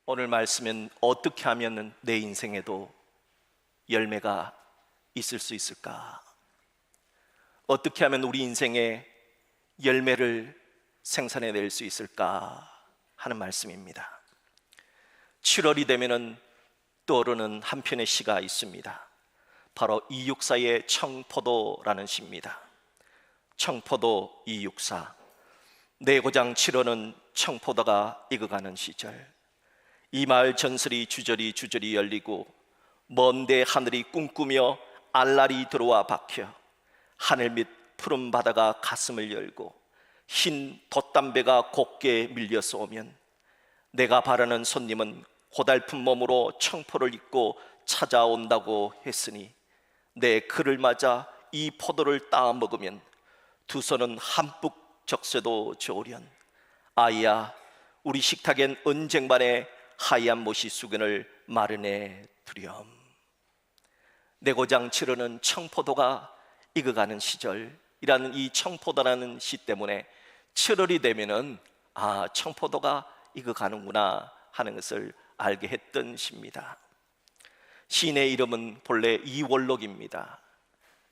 오늘 말씀은 어떻게 하면 내 인생에도 열매가 있을 수 있을까? 어떻게 하면 우리 인생에 열매를 생산해낼 수 있을까 하는 말씀입니다. 7월이 되면은 떠오르는 한 편의 시가 있습니다. 바로 이육사의 청포도라는 시입니다. 청포도 이육사. 내 고장 7월은 청포도가 익어가는 시절, 이 마을 전설이 주저리 열리고 먼데 하늘이 꿈꾸며 알랄이 들어와 박혀 하늘 밑 푸른 바다가 가슴을 열고 흰 돛담배가 곱게 밀려서 오면 내가 바라는 손님은 고달픈 몸으로 청포를 입고 찾아온다고 했으니 내 그를 맞아 이 포도를 따 먹으면 두 손은 한뿍 적셔도 좋으련 아이야, 우리 식탁엔 언쟁반에 하얀 모시 수건을 마련해 두렴. 내 고장 7월은 청포도가 익어가는 시절이라는 이 청포도라는 시 때문에 7월이 되면은 청포도가 익어가는구나 하는 것을 알게 했던 시입니다. 시인의 이름은 본래 이월록입니다.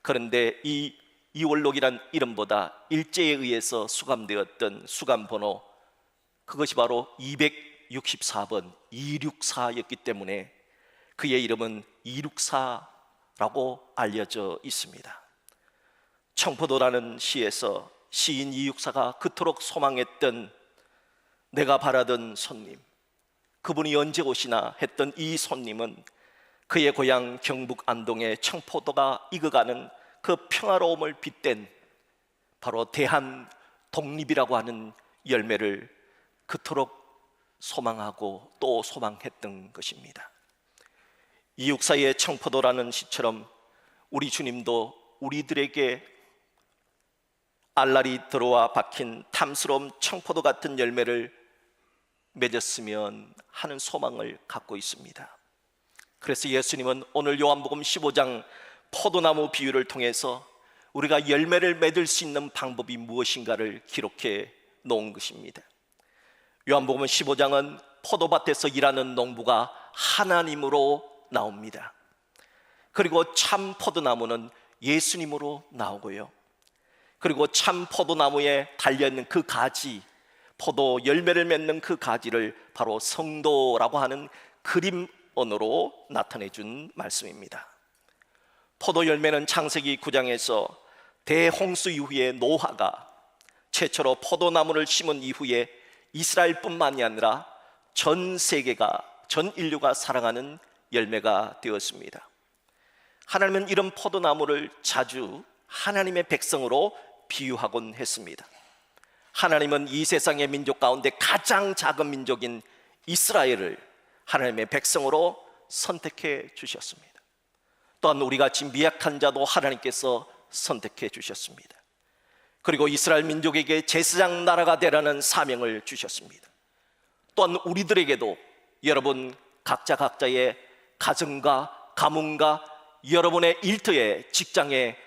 그런데 이 이월록이란 이름보다 일제에 의해서 수감되었던 수감번호, 그것이 바로 264번 264였기 때문에 그의 이름은 이육사라고 알려져 있습니다. 청포도라는 시에서 시인 이육사가 그토록 소망했던, 내가 바라던 손님, 그분이 언제 오시나 했던 이 손님은 그의 고향 경북 안동의 청포도가 익어가는 그 평화로움을 빗댄 바로 대한 독립이라고 하는 열매를 그토록 소망하고 또 소망했던 것입니다. 이육사의 청포도라는 시처럼 우리 주님도 우리들에게 알랄이 들어와 박힌 탐스러운 청포도 같은 열매를 맺었으면 하는 소망을 갖고 있습니다. 그래서 예수님은 오늘 요한복음 15장 포도나무 비유를 통해서 우리가 열매를 맺을 수 있는 방법이 무엇인가를 기록해 놓은 것입니다. 요한복음 15장은 포도밭에서 일하는 농부가 하나님으로 나옵니다. 그리고 참 포도나무는 예수님으로 나오고요, 그리고 참 포도나무에 달려있는 그 가지, 포도 열매를 맺는 그 가지를 바로 성도라고 하는 그림 언어로 나타내 준 말씀입니다. 포도 열매는 창세기 9장에서 대홍수 이후에 노아가 최초로 포도나무를 심은 이후에 이스라엘뿐만이 아니라 전 세계가, 전 인류가 사랑하는 열매가 되었습니다. 하나님은 이런 포도나무를 자주 하나님의 백성으로 비유하곤 했습니다. 하나님은 이 세상의 민족 가운데 가장 작은 민족인 이스라엘을 하나님의 백성으로 선택해 주셨습니다. 또한 우리같이 미약한 자도 하나님께서 선택해 주셨습니다. 그리고 이스라엘 민족에게 제사장 나라가 되라는 사명을 주셨습니다. 또한 우리들에게도 여러분 각자의 가정과 가문과 여러분의 일터에, 직장에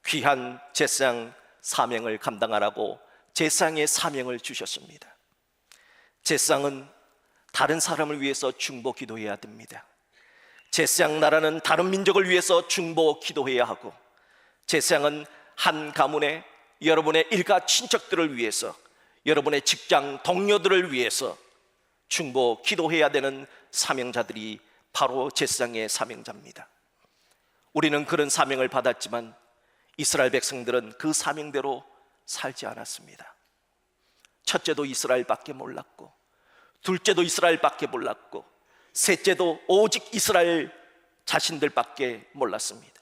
귀한 제사장 사명을 감당하라고 제사장의 사명을 주셨습니다. 제사장은 다른 사람을 위해서 중보 기도해야 됩니다. 제사장 나라는 다른 민족을 위해서 중보 기도해야 하고, 제사장은 한 가문에 여러분의 일가 친척들을 위해서, 여러분의 직장 동료들을 위해서 중보 기도해야 되는 사명자들이 바로 제사장의 사명자입니다. 우리는 그런 사명을 받았지만 이스라엘 백성들은 그 사명대로 살지 않았습니다. 첫째도 이스라엘밖에 몰랐고, 둘째도 이스라엘밖에 몰랐고, 셋째도 오직 이스라엘 자신들밖에 몰랐습니다.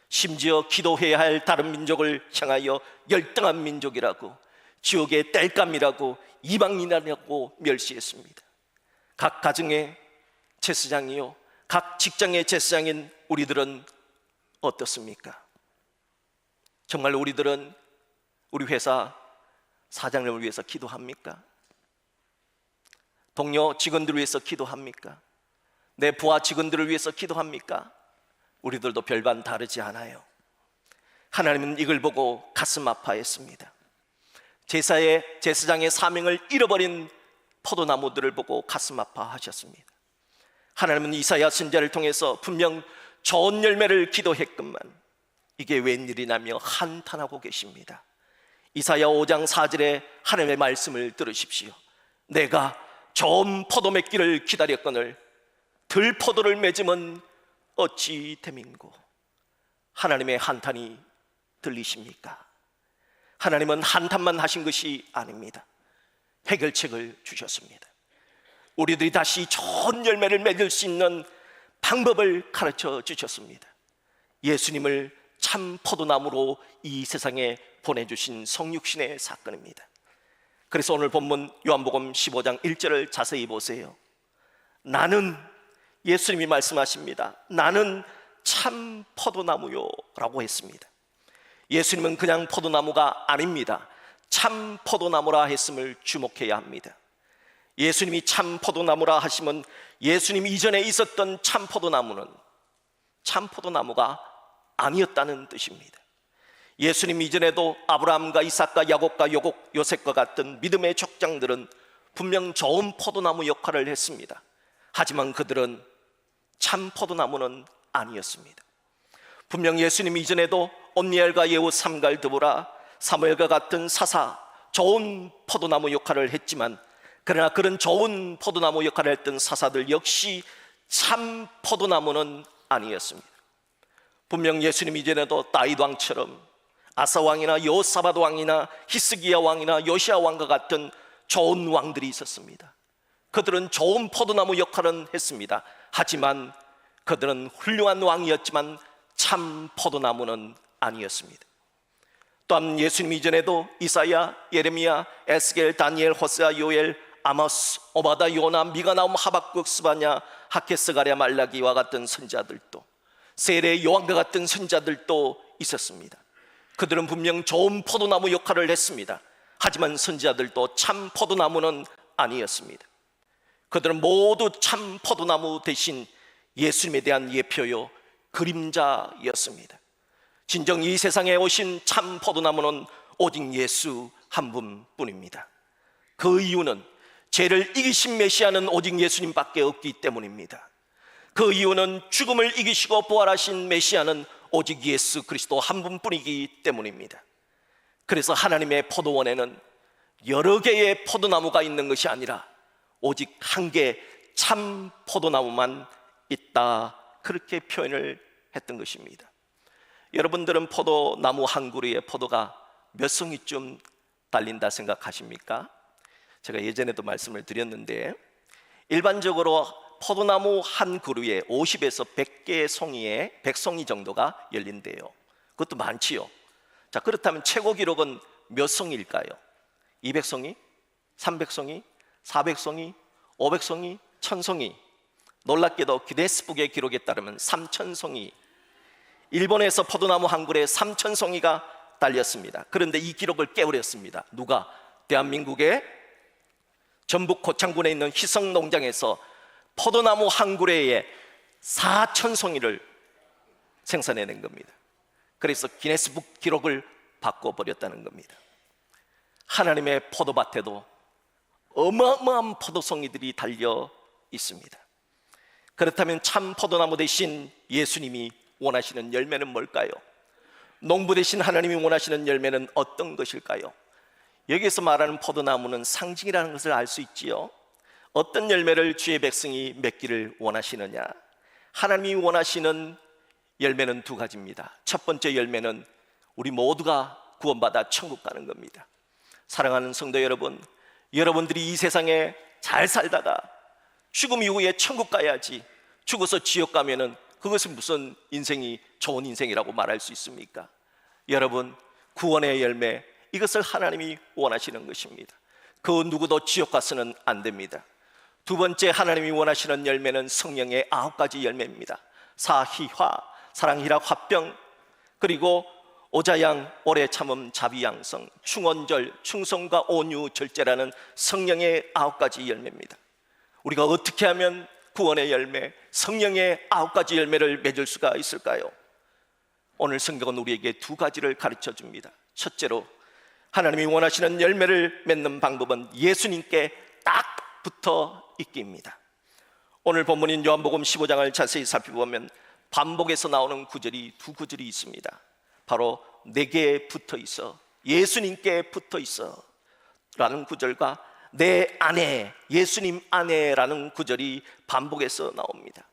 심지어 기도해야 할 다른 민족을 향하여 열등한 민족이라고, 지옥의 땔감이라고, 이방인이라고 멸시했습니다. 각 가정의 제사장이요, 각 직장의 제사장인 우리들은 어떻습니까? 정말 우리들은 우리 회사 사장님을 위해서 기도합니까? 동료 직원들을 위해서 기도합니까? 내 부하 직원들을 위해서 기도합니까? 우리들도 별반 다르지 않아요. 하나님은 이걸 보고 가슴 아파했습니다. 제사장의 사명을 잃어버린 포도나무들을 보고 가슴 아파하셨습니다. 하나님은 이사야 선지자를 통해서 분명 좋은 열매를 기도했건만 이게 웬일이냐며 한탄하고 계십니다. 이사야 5장 4절에 하나님의 말씀을 들으십시오. 내가 좋은 포도 맺기를 기다렸거늘 들포도를 맺으면 어찌 됨인고. 하나님의 한탄이 들리십니까? 하나님은 한탄만 하신 것이 아닙니다. 해결책을 주셨습니다. 우리들이 다시 좋은 열매를 맺을 수 있는 방법을 가르쳐 주셨습니다. 예수님을 참 포도나무로 이 세상에 보내주신 성육신의 사건입니다. 그래서 오늘 본문 요한복음 15장 1절을 자세히 보세요. 나는, 예수님이 말씀하십니다. 나는 참 포도나무요 라고 했습니다. 예수님은 그냥 포도나무가 아닙니다. 참 포도나무라 했음을 주목해야 합니다. 예수님이 참 포도나무라 하시면 예수님 이전에 있었던 참 포도나무는 참 포도나무가 아니었다는 뜻입니다. 예수님 이전에도 아브라함과 이삭과 야곱과 요셉과 같은 믿음의 족장들은 분명 좋은 포도나무 역할을 했습니다. 하지만 그들은 참 포도나무는 아니었습니다. 분명 예수님 이전에도 온니엘과 예후, 삼갈, 드보라, 사무엘과 같은 사사, 좋은 포도나무 역할을 했지만, 그러나 그런 좋은 포도나무 역할을 했던 사사들 역시 참 포도나무는 아니었습니다. 분명 예수님 이전에도 다윗 왕처럼 아사 왕이나 여호사밧 왕이나 히스기야 왕이나 요시야 왕과 같은 좋은 왕들이 있었습니다. 그들은 좋은 포도나무 역할은 했습니다. 하지만 그들은 훌륭한 왕이었지만 참 포도나무는 아니었습니다. 또한 예수님 이전에도 이사야, 예레미야, 에스겔, 다니엘, 호세아, 요엘, 아모스, 오바다, 요나, 미가, 나움, 하박국, 스바냐, 하케, 스가랴, 말라기와 같은 선자들도, 세례 요한과 같은 선자들도 있었습니다. 그들은 분명 좋은 포도나무 역할을 했습니다. 하지만 선지자들도 참 포도나무는 아니었습니다. 그들은 모두 참 포도나무 대신 예수님에 대한 예표요, 그림자였습니다. 진정 이 세상에 오신 참 포도나무는 오직 예수 한 분뿐입니다. 그 이유는 죄를 이기신 메시아는 오직 예수님밖에 없기 때문입니다. 그 이유는 죽음을 이기시고 부활하신 메시아는 오직 예수 그리스도 한 분뿐이기 때문입니다. 그래서 하나님의 포도원에는 여러 개의 포도나무가 있는 것이 아니라 오직 한 개 참 포도나무만 있다, 그렇게 표현을 했던 것입니다. 여러분들은 포도나무 한 그루에 포도가 몇 송이쯤 달린다 생각하십니까? 제가 예전에도 말씀을 드렸는데 일반적으로 포도나무 한 그루에 50에서 100개의 송이에 100송이 정도가 열린대요. 그것도 많지요. 자, 그렇다면 최고 기록은 몇 송이일까요? 200송이? 300송이? 400송이? 500송이? 1000송이? 놀랍게도 기네스북의 기록에 따르면 3000송이, 일본에서 포도나무 한 그루에 3000송이가 달렸습니다. 그런데 이 기록을 깨버렸습니다. 누가? 대한민국의 전북 고창군에 있는 희성 농장에서 포도나무 한 그루에 4000송이를 생산해낸 겁니다. 그래서 기네스북 기록을 바꿔버렸다는 겁니다. 하나님의 포도밭에도 어마어마한 포도송이들이 달려 있습니다. 그렇다면 참 포도나무 대신 예수님이 원하시는 열매는 뭘까요? 농부 대신 하나님이 원하시는 열매는 어떤 것일까요? 여기서 말하는 포도나무는 상징이라는 것을 알 수 있지요. 어떤 열매를 주의 백성이 맺기를 원하시느냐? 하나님이 원하시는 열매는 두 가지입니다. 첫 번째 열매는 우리 모두가 구원받아 천국 가는 겁니다. 사랑하는 성도 여러분, 여러분들이 이 세상에 잘 살다가 죽음 이후에 천국 가야지, 죽어서 지옥 가면은 그것은 무슨 인생이 좋은 인생이라고 말할 수 있습니까? 여러분, 구원의 열매, 이것을 하나님이 원하시는 것입니다. 그 누구도 지옥 가서는 안 됩니다. 두 번째 하나님이 원하시는 열매는 성령의 9가지 열매입니다. 사희화, 사랑, 희락, 화평, 그리고 오자양, 오래 참음, 자비양성, 충언절, 충성과 온유, 절제라는 성령의 9가지 열매입니다. 우리가 어떻게 하면 구원의 열매, 성령의 9가지 열매를 맺을 수가 있을까요? 오늘 성경은 우리에게 두 가지를 가르쳐 줍니다. 첫째로 하나님이 원하시는 열매를 맺는 방법은 예수님께 딱 붙어 있기입니다. 오늘 본문인 요한복음 15장을 자세히 살펴보면 반복해서 나오는 구절이 두 구절이 있습니다. 바로 내게 붙어 있어, 예수님께 붙어 있어 라는 구절과 내 안에, 예수님 안에라는 구절이 반복해서 나옵니다.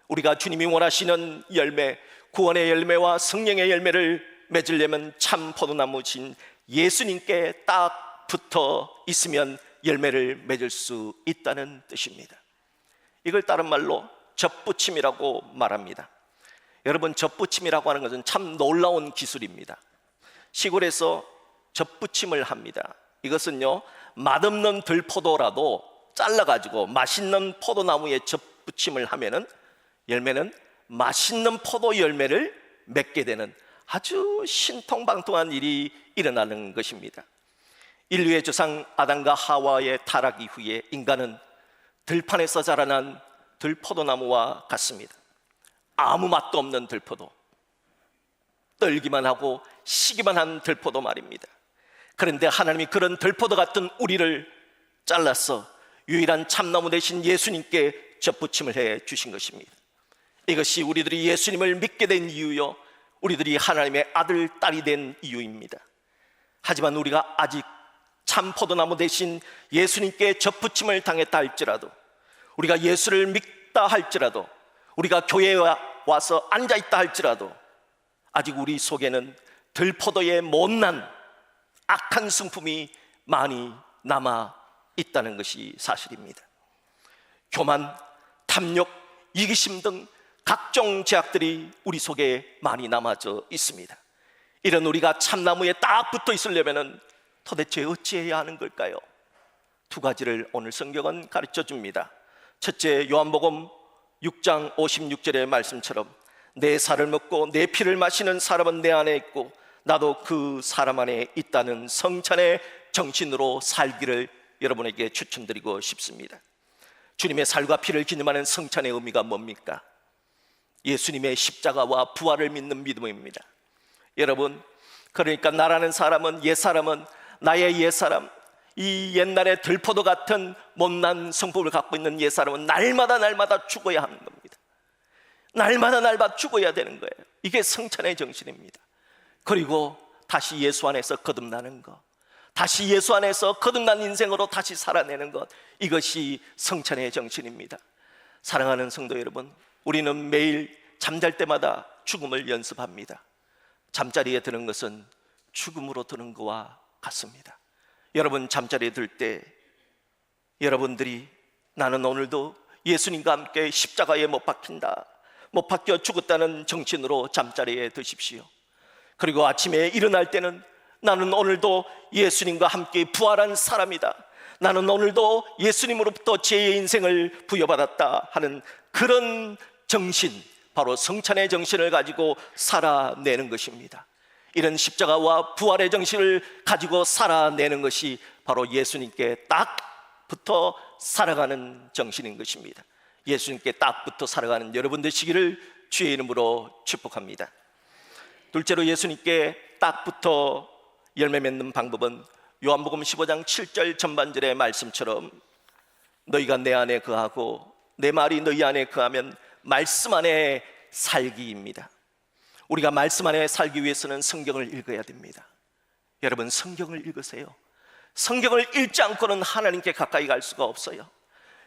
우리가 주님이 원하시는 열매, 구원의 열매와 성령의 열매를 맺으려면 참 포도나무신 예수님께 딱 붙어 있으면 열매를 맺을 수 있다는 뜻입니다. 이걸 다른 말로 접붙임이라고 말합니다. 여러분, 접붙임이라고 하는 것은 참 놀라운 기술입니다. 시골에서 접붙임을 합니다. 이것은요, 맛없는 들포도라도 잘라가지고 맛있는 포도나무에 접붙임을 하면은 열매는 맛있는 포도 열매를 맺게 되는 아주 신통방통한 일이 일어나는 것입니다. 인류의 조상 아담과 하와의 타락 이후에 인간은 들판에서 자라난 들포도나무와 같습니다. 아무 맛도 없는 들포도, 떨기만 하고 시기만 한 들포도 말입니다. 그런데 하나님이 그런 들포도 같은 우리를 잘라서 유일한 참나무 대신 예수님께 접붙임을 해 주신 것입니다. 이것이 우리들이 예수님을 믿게 된 이유요, 우리들이 하나님의 아들, 딸이 된 이유입니다. 하지만 우리가 아직 참 포도나무 대신 예수님께 접붙임을 당했다 할지라도, 우리가 예수를 믿다 할지라도, 우리가 교회에 와서 앉아있다 할지라도 아직 우리 속에는 들포도의 못난 악한 성품이 많이 남아 있다는 것이 사실입니다. 교만, 탐욕, 이기심 등 각종 죄악들이 우리 속에 많이 남아져 있습니다. 이런 우리가 참나무에 딱 붙어 있으려면 도대체 어찌해야 하는 걸까요? 두 가지를 오늘 성경은 가르쳐 줍니다. 첫째, 요한복음 6장 56절의 말씀처럼 내 살을 먹고 내 피를 마시는 사람은 내 안에 있고 나도 그 사람 안에 있다는 성찬의 정신으로 살기를 여러분에게 추천드리고 싶습니다. 주님의 살과 피를 기념하는 성찬의 의미가 뭡니까? 예수님의 십자가와 부활을 믿는 믿음입니다. 여러분, 그러니까 나라는 사람은, 옛사람은, 나의 옛사람, 이 옛날에 들포도 같은 못난 성품을 갖고 있는 옛사람은 날마다 죽어야 하는 겁니다. 날마다 죽어야 되는 거예요. 이게 성찬의 정신입니다. 그리고 다시 예수 안에서 거듭나는 것, 다시 예수 안에서 거듭난 인생으로 다시 살아내는 것, 이것이 성찬의 정신입니다. 사랑하는 성도 여러분, 우리는 매일 잠잘 때마다 죽음을 연습합니다. 잠자리에 드는 것은 죽음으로 드는 것과 같습니다. 여러분, 잠자리에 들 때 여러분들이 나는 오늘도 예수님과 함께 십자가에 못 박힌다, 못 박혀 죽었다는 정신으로 잠자리에 드십시오. 그리고 아침에 일어날 때는 나는 오늘도 예수님과 함께 부활한 사람이다, 나는 오늘도 예수님으로부터 제 인생을 부여받았다 하는 그런 정신, 바로 성찬의 정신을 가지고 살아내는 것입니다. 이런 십자가와 부활의 정신을 가지고 살아내는 것이 바로 예수님께 딱 붙어 살아가는 정신인 것입니다. 예수님께 딱 붙어 살아가는 여러분 되시기를 주의 이름으로 축복합니다. 둘째로, 예수님께 딱 붙어 열매 맺는 방법은 요한복음 15장 7절 전반절의 말씀처럼 너희가 내 안에 거하고 내 말이 너희 안에 거하면 말씀 안에 살기입니다. 우리가 말씀 안에 살기 위해서는 성경을 읽어야 됩니다. 여러분, 성경을 읽으세요. 성경을 읽지 않고는 하나님께 가까이 갈 수가 없어요.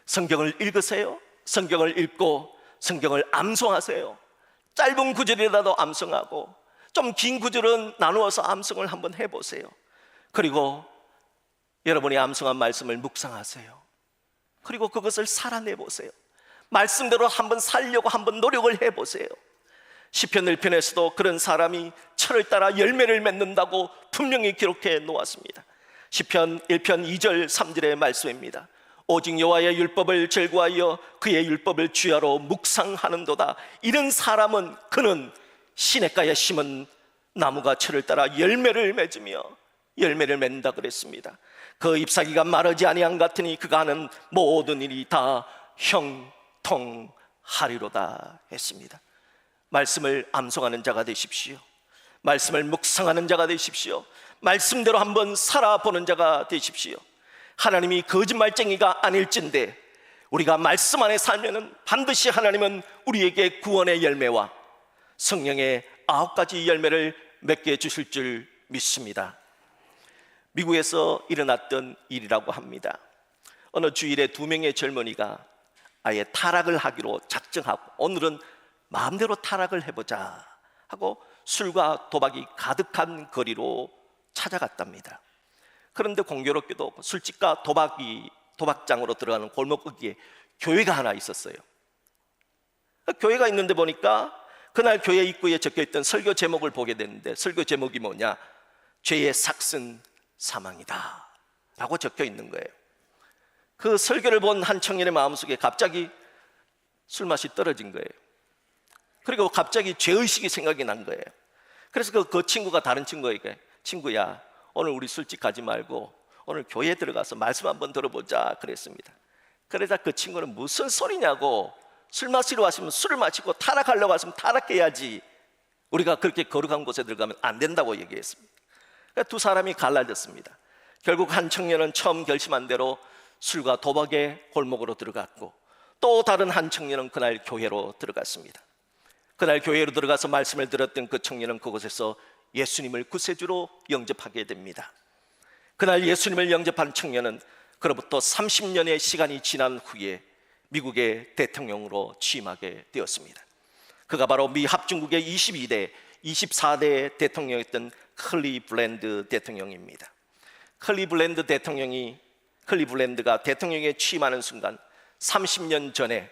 성경을 읽으세요. 성경을 읽고 성경을 암송하세요. 짧은 구절이라도 암송하고 좀 긴 구절은 나누어서 암송을 한번 해보세요. 그리고 여러분이 암송한 말씀을 묵상하세요. 그리고 그것을 살아내보세요. 말씀대로 한번 살려고 한번 노력을 해보세요. 시편 1편에서도 그런 사람이 철을 따라 열매를 맺는다고 분명히 기록해 놓았습니다. 시편 1편 2절 3절의 말씀입니다. 오직 여호와의 율법을 즐거워하여 그의 율법을 주야로 묵상하는도다. 이런 사람은 그는 시냇가에 심은 나무가 철을 따라 열매를 맺으며 열매를 맺는다 그랬습니다. 그 잎사귀가 마르지 아니한 같으니 그가 하는 모든 일이 다 형통하리로다 했습니다. 말씀을 암송하는 자가 되십시오. 말씀을 묵상하는 자가 되십시오. 말씀대로 한번 살아보는 자가 되십시오. 하나님이 거짓말쟁이가 아닐진데 우리가 말씀 안에 살면은 반드시 하나님은 우리에게 구원의 열매와 성령의 9가지 열매를 맺게 해주실 줄 믿습니다. 미국에서 일어났던 일이라고 합니다. 어느 주일에 2명의 젊은이가 아예 타락을 하기로 작정하고 오늘은 마음대로 타락을 해보자 하고 술과 도박이 가득한 거리로 찾아갔답니다. 그런데 공교롭게도 술집과 도박장으로 들어가는 골목거기에 교회가 하나 있었어요. 교회가 있는데 보니까 그날 교회 입구에 적혀있던 설교 제목을 보게 됐는데 설교 제목이 뭐냐? 죄의 삭슨 사망이다 라고 적혀 있는 거예요. 그 설교를 본 한 청년의 마음속에 갑자기 술맛이 떨어진 거예요. 그리고 갑자기 죄의식이 생각이 난 거예요. 그래서 그 친구가 다른 친구에게, 친구야, 오늘 우리 술집 가지 말고 오늘 교회에 들어가서 말씀 한번 들어보자 그랬습니다. 그러자 그 친구는 무슨 소리냐고, 술 마시러 왔으면 술을 마시고 타락하려고 왔으면 타락해야지, 우리가 그렇게 거룩한 곳에 들어가면 안 된다고 얘기했습니다. 그러니까 두 사람이 갈라졌습니다. 결국 한 청년은 처음 결심한 대로 술과 도박의 골목으로 들어갔고, 또 다른 한 청년은 그날 교회로 들어갔습니다. 그날 교회로 들어가서 말씀을 들었던 그 청년은 그곳에서 예수님을 구세주로 영접하게 됩니다. 그날 예수님을 영접한 청년은 그로부터 30년의 시간이 지난 후에 미국의 대통령으로 취임하게 되었습니다. 그가 바로 미 합중국의 22대, 24대 대통령이었던 클리블랜드 대통령입니다. 클리블랜드가 대통령에 취임하는 순간 30년 전에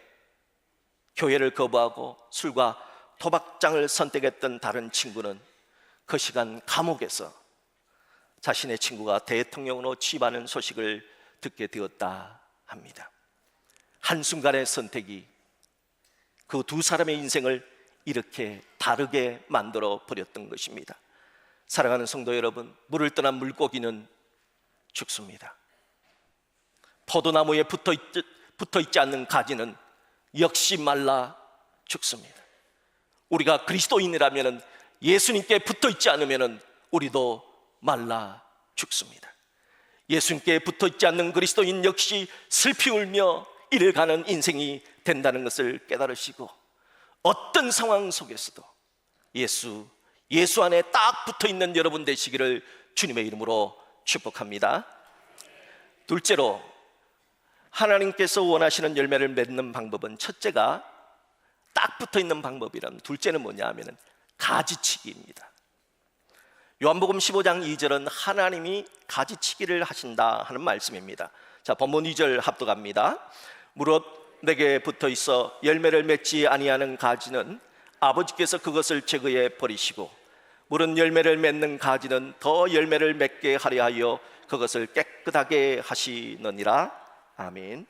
교회를 거부하고 술과 도박장을 선택했던 다른 친구는 그 시간 감옥에서 자신의 친구가 대통령으로 취임하는 소식을 듣게 되었다 합니다. 한순간의 선택이 그 두 사람의 인생을 이렇게 다르게 만들어 버렸던 것입니다. 사랑하는 성도 여러분, 물을 떠난 물고기는 죽습니다. 포도나무에 붙어있지 않는 가지는 역시 말라 죽습니다. 우리가 그리스도인이라면, 예수님께 붙어있지 않으면 우리도 말라 죽습니다. 예수님께 붙어있지 않는 그리스도인 역시 슬피 울며 이를 가는 인생이 된다는 것을 깨달으시고, 어떤 상황 속에서도 예수 안에 딱 붙어있는 여러분 되시기를 주님의 이름으로 축복합니다. 둘째로, 하나님께서 원하시는 열매를 맺는 방법은, 첫째가 딱 붙어있는 방법이라면 둘째는 뭐냐 하면 가지치기입니다. 요한복음 15장 2절은 하나님이 가지치기를 하신다 하는 말씀입니다. 자, 본문 2절 합독합니다. 무릇 내게 붙어있어 열매를 맺지 아니하는 가지는 아버지께서 그것을 제거해 버리시고, 무릇 열매를 맺는 가지는 더 열매를 맺게 하려 하여 그것을 깨끗하게 하시느니라. 아멘.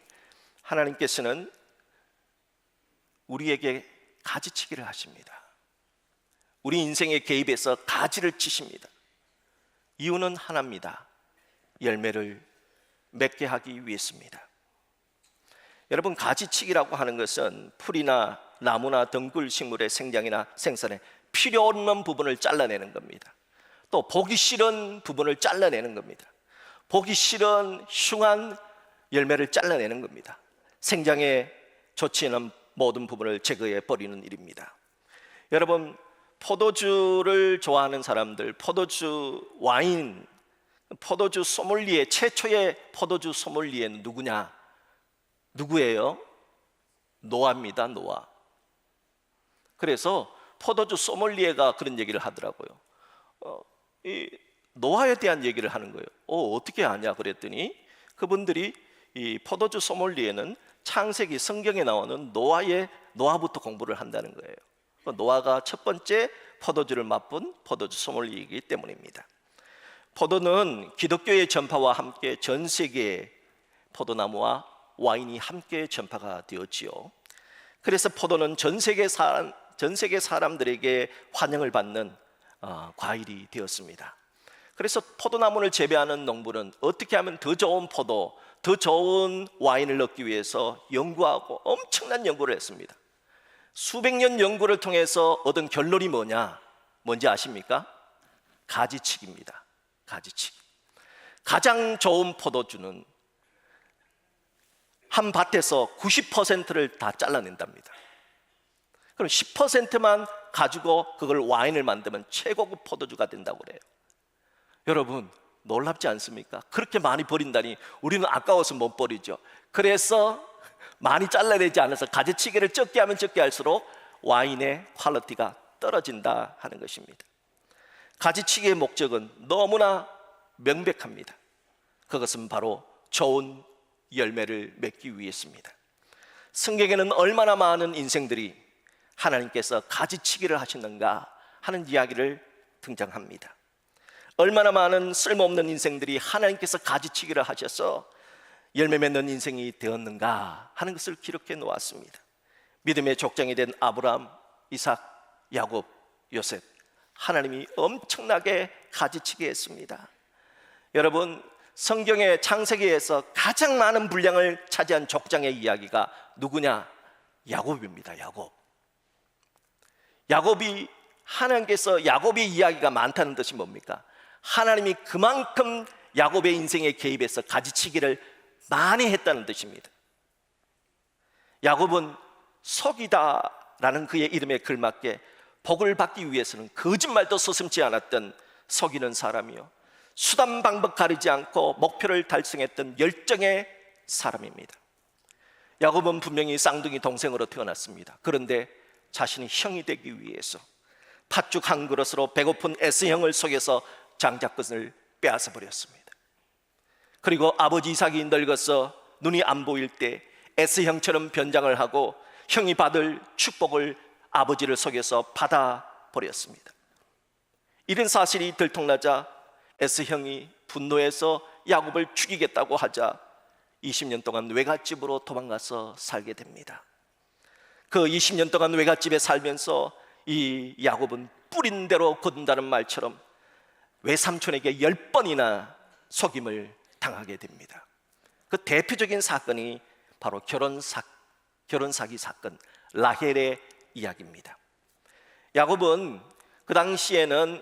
하나님께서는 우리에게 가지치기를 하십니다. 우리 인생에 개입해서 가지를 치십니다. 이유는 하나입니다. 열매를 맺게 하기 위해서입니다. 여러분, 가지치기라고 하는 것은 풀이나 나무나 덩굴 식물의 생장이나 생산에 필요 없는 부분을 잘라내는 겁니다. 또 보기 싫은 부분을 잘라내는 겁니다. 보기 싫은 흉한 열매를 잘라내는 겁니다. 생장에 좋지 않은 모든 부분을 제거해 버리는 일입니다. 여러분, 포도주를 좋아하는 사람들, 포도주 와인, 포도주 소믈리에, 최초의 포도주 소믈리에는 누구예요? 노아입니다. 노아. 그래서 포도주 소믈리에가 그런 얘기를 하더라고요. 이 노아에 대한 얘기를 하는 거예요. 어떻게 아냐 그랬더니, 그분들이 이 포도주 소믈리에는 창세기 성경에 나오는 노아부터 공부를 한다는 거예요. 노아가 첫 번째 포도주를 맛본 포도주 소믈리에이기 때문입니다. 포도는 기독교의 전파와 함께 전 세계에 포도나무와 와인이 함께 전파가 되었지요. 그래서 포도는 전 세계 사람들에게 환영을 받는 과일이 되었습니다. 그래서 포도나무를 재배하는 농부는 어떻게 하면 더 좋은 포도, 더 좋은 와인을 얻기 위해서 연구하고 엄청난 연구를 했습니다. 수백 년 연구를 통해서 얻은 결론이 뭔지 아십니까? 가지치기입니다. 가지치기. 가장 좋은 포도주는 한 밭에서 90%를 다 잘라낸답니다. 그럼 10%만 가지고 그걸 와인을 만들면 최고급 포도주가 된다고 그래요. 여러분, 놀랍지 않습니까? 그렇게 많이 버린다니 우리는 아까워서 못 버리죠. 그래서 많이 잘라내지 않아서 가지치기를 적게 하면 적게 할수록 와인의 퀄리티가 떨어진다 하는 것입니다. 가지치기의 목적은 너무나 명백합니다. 그것은 바로 좋은 열매를 맺기 위해서입니다. 성경에는 얼마나 많은 인생들이 하나님께서 가지치기를 하시는가 하는 이야기를 등장합니다. 얼마나 많은 쓸모없는 인생들이 하나님께서 가지치기를 하셔서 열매 맺는 인생이 되었는가 하는 것을 기록해 놓았습니다. 믿음의 족장이 된 아브라함, 이삭, 야곱, 요셉, 하나님이 엄청나게 가지치게 했습니다. 여러분, 성경의 창세기에서 가장 많은 분량을 차지한 족장의 이야기가 누구냐? 야곱입니다. 야곱이 하나님께서 야곱의 이야기가 많다는 뜻이 뭡니까? 하나님이 그만큼 야곱의 인생에 개입해서 가지치기를 많이 했다는 뜻입니다. 야곱은 속이다라는 그의 이름에 걸맞게 복을 받기 위해서는 거짓말도 서슴지 않았던 속이는 사람이요, 수단 방법 가리지 않고 목표를 달성했던 열정의 사람입니다. 야곱은 분명히 쌍둥이 동생으로 태어났습니다. 그런데 자신이 형이 되기 위해서 팥죽 한 그릇으로 배고픈 에스형을 속여서 장작근을 빼앗아 버렸습니다. 그리고 아버지 이삭이 늙어서 눈이 안 보일 때 에스형처럼 변장을 하고 형이 받을 축복을 아버지를 속여서 받아 버렸습니다. 이런 사실이 들통나자 에스형이 분노해서 야곱을 죽이겠다고 하자 20년 동안 외갓집으로 도망가서 살게 됩니다. 그 20년 동안 외갓집에 살면서 이 야곱은 뿌린 대로 거둔다는 말처럼 외삼촌에게 10번이나 속임을 당하게 됩니다. 그 대표적인 사건이 바로 결혼 사기 사건 라헬의 이야기입니다. 야곱은 그 당시에는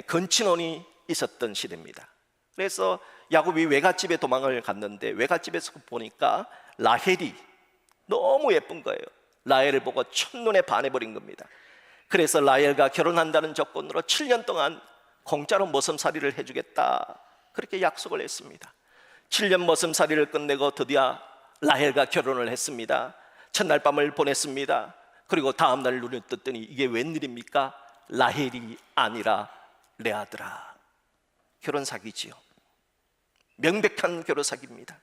건친혼이 있었던 시대입니다. 그래서 야곱이 외갓집에 도망을 갔는데 외갓집에서 보니까 라헬이 너무 예쁜 거예요. 라헬을 보고 첫눈에 반해버린 겁니다. 그래서 라헬과 결혼한다는 조건으로 7년 동안 공짜로 머슴살이를 해주겠다, 그렇게 약속을 했습니다. 7년 머슴살이를 끝내고 드디어 라헬과 결혼을 했습니다. 첫날 밤을 보냈습니다. 그리고 다음날 눈을 떴더니 이게 웬일입니까? 라헬이 아니라 레아더라. 결혼 사기지요. 명백한 결혼 사기입니다.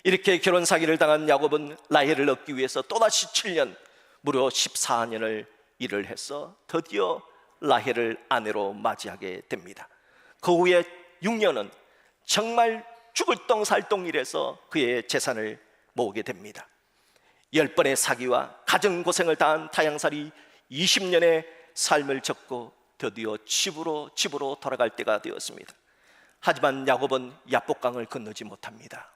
이렇게 결혼 사기를 당한 야곱은 라헬을 얻기 위해서 또다시 7년, 무려 14년을 일을 해서 드디어 라헬을 아내로 맞이하게 됩니다. 그 후에 6년은 정말 죽을 똥 살 똥 일해서 그의 재산을 모으게 됩니다. 10번의 사기와 가정고생을 당한 타향살이 20년의 삶을 적고 드디어 집으로 돌아갈 때가 되었습니다. 하지만 야곱은 야복강을 건너지 못합니다.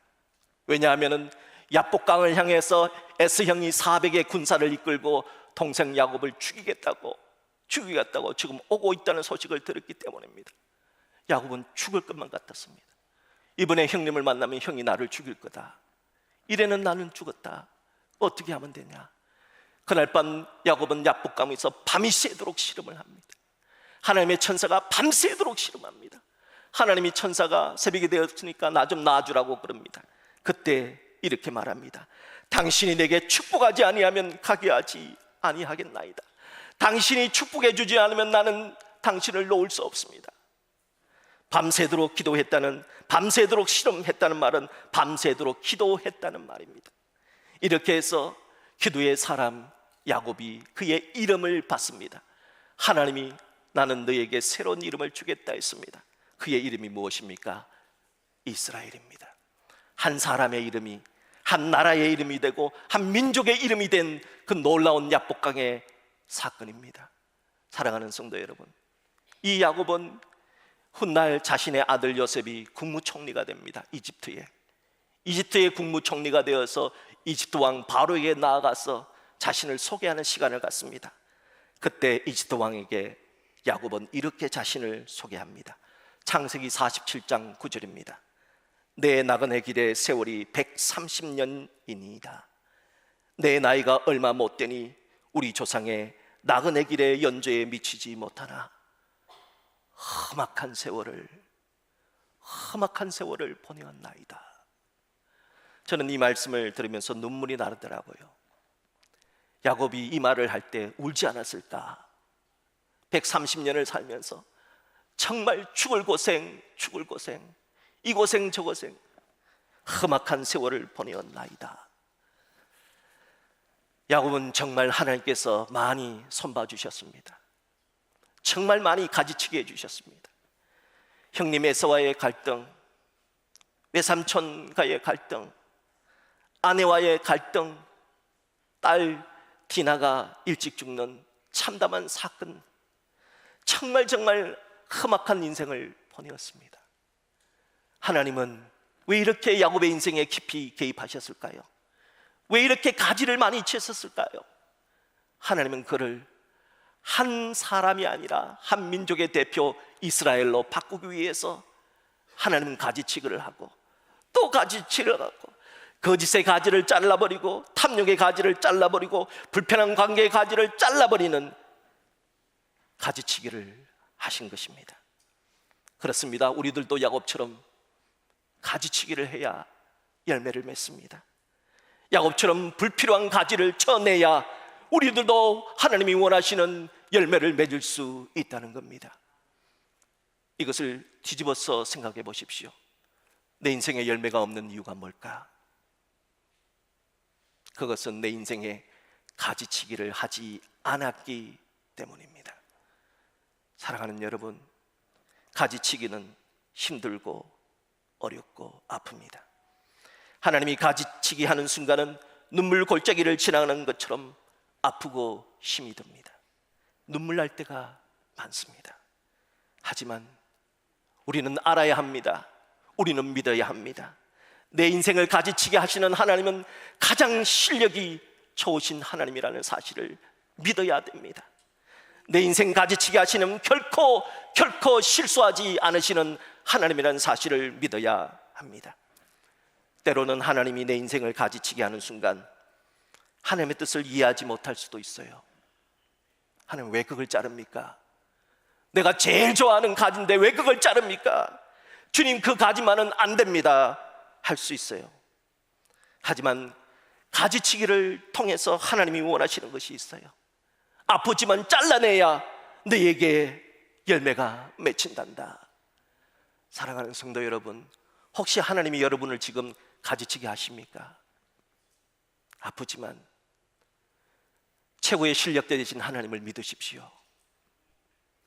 왜냐하면 야복강을 향해서 에스형이 400의 군사를 이끌고 동생 야곱을 죽이겠다고 지금 오고 있다는 소식을 들었기 때문입니다. 야곱은 죽을 것만 같았습니다. 이번에 형님을 만나면 형이 나를 죽일 거다. 이래는 나는 죽었다. 어떻게 하면 되냐? 그날 밤 야곱은 야복강에서 밤이 새도록 씨름을 합니다. 하나님의 천사가 밤새도록 씨름합니다. 하나님이 천사가 새벽이 되었으니까 나 좀 놔주라고 그럽니다. 그때 이렇게 말합니다. 당신이 내게 축복하지 아니하면 가게 하지 아니하겠나이다. 당신이 축복해 주지 않으면 나는 당신을 놓을 수 없습니다. 밤새도록 기도했다는, 밤새도록 실험했다는 말은 밤새도록 기도했다는 말입니다. 이렇게 해서 기도의 사람 야곱이 그의 이름을 받습니다. 하나님이 나는 너에게 새로운 이름을 주겠다 했습니다. 그의 이름이 무엇입니까? 이스라엘입니다. 한 사람의 이름이 한 나라의 이름이 되고 한 민족의 이름이 된 그 놀라운 야복강의 사건입니다. 사랑하는 성도 여러분, 이 야곱은 훗날 자신의 아들 요셉이 국무총리가 됩니다. 이집트의 국무총리가 되어서 이집트 왕 바로에게 나아가서 자신을 소개하는 시간을 갖습니다. 그때 이집트 왕에게 야곱은 이렇게 자신을 소개합니다. 창세기 47장 9절입니다. 내 나그네 길의 세월이 130년이니이다. 내 나이가 얼마 못 되니 우리 조상의 나그네 길의 연조에 미치지 못하나 험악한 세월을 보내었나이다. 저는 이 말씀을 들으면서 눈물이 나더라고요. 야곱이 이 말을 할 때 울지 않았을까? 130년을 살면서 정말 죽을 고생, 이 고생 저 고생, 험악한 세월을 보내었나이다. 야곱은 정말 하나님께서 많이 손봐 주셨습니다. 정말 많이 가지치게 해주셨습니다. 형님 에서와의 갈등, 외삼촌과의 갈등, 아내와의 갈등, 딸 디나가 일찍 죽는 참담한 사건, 정말 험악한 인생을 보내었습니다. 하나님은 왜 이렇게 야곱의 인생에 깊이 개입하셨을까요? 왜 이렇게 가지를 많이 치셨을까요? 하나님은 그를 한 사람이 아니라 한 민족의 대표 이스라엘로 바꾸기 위해서 하나님은 가지치기를 하고 또 가지치기를 하고 거짓의 가지를 잘라버리고 탐욕의 가지를 잘라버리고 불편한 관계의 가지를 잘라버리는 가지치기를 하신 것입니다. 그렇습니다. 우리들도 야곱처럼 가지치기를 해야 열매를 맺습니다. 야곱처럼 불필요한 가지를 쳐내야 우리들도 하나님이 원하시는 열매를 맺을 수 있다는 겁니다. 이것을 뒤집어서 생각해 보십시오. 내 인생에 열매가 없는 이유가 뭘까? 그것은 내 인생에 가지치기를 하지 않았기 때문입니다. 사랑하는 여러분, 가지치기는 힘들고 어렵고 아픕니다. 하나님이 가지치기 하는 순간은 눈물 골짜기를 지나가는 것처럼 아프고 힘이 듭니다. 눈물 날 때가 많습니다. 하지만 우리는 알아야 합니다. 우리는 믿어야 합니다. 내 인생을 가지치게 하시는 하나님은 가장 실력이 좋으신 하나님이라는 사실을 믿어야 됩니다. 내 인생 가지치게 하시는 결코 실수하지 않으시는 하나님이라는 사실을 믿어야 합니다. 때로는 하나님이 내 인생을 가지치게 하는 순간 하나님의 뜻을 이해하지 못할 수도 있어요. 하나님 왜 그걸 자릅니까? 내가 제일 좋아하는 가지인데 왜 그걸 자릅니까? 주님 그 가지만은 안 됩니다 할 수 있어요. 하지만 가지치기를 통해서 하나님이 원하시는 것이 있어요. 아프지만 잘라내야 너에게 열매가 맺힌단다. 사랑하는 성도 여러분, 혹시 하나님이 여러분을 지금 가지치기 하십니까? 아프지만 최고의 실력 되신 하나님을 믿으십시오.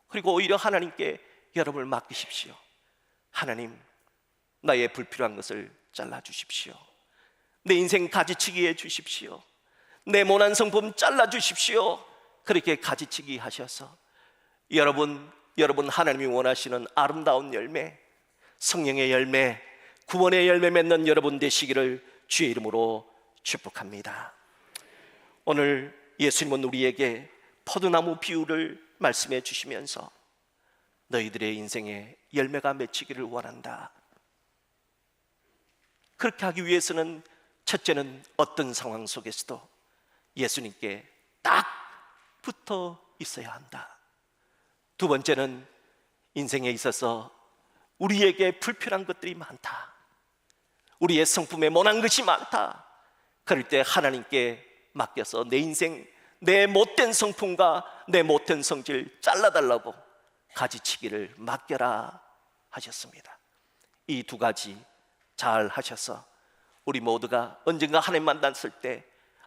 그리고 오히려 하나님께 여러분을 맡기십시오. 하나님, 나의 불필요한 것을 잘라주십시오. 내 인생 가지치기 해주십시오. 내 모난 성품 잘라주십시오. 그렇게 가지치기 하셔서 여러분 하나님이 원하시는 아름다운 열매, 성령의 열매, 구원의 열매 맺는 여러분 되시기를 주의 이름으로 축복합니다. 오늘 예수님은 우리에게 포도나무 비유를 말씀해 주시면서 너희들의 인생에 열매가 맺히기를 원한다. 그렇게 하기 위해서는 첫째는 어떤 상황 속에서도 예수님께 딱 붙어 있어야 한다. 두 번째는 인생에 있어서 우리에게 불필요한 것들이 많다. 우리의 성품에 모난 것이 많다. 그럴 때 하나님께 맡겨서 내 인생, 내 못된 성품과 내 못된 성질 잘라달라고 가지치기를 맡겨라 하셨습니다. 이 두 가지 잘 하셔서 우리 모두가 언젠가 하나님 만났을 때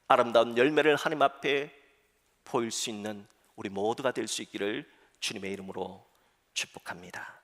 아름다운 열매를 하나님 앞에 보일 수 있는 우리 모두가 될 수 있기를 주님의 이름으로 축복합니다.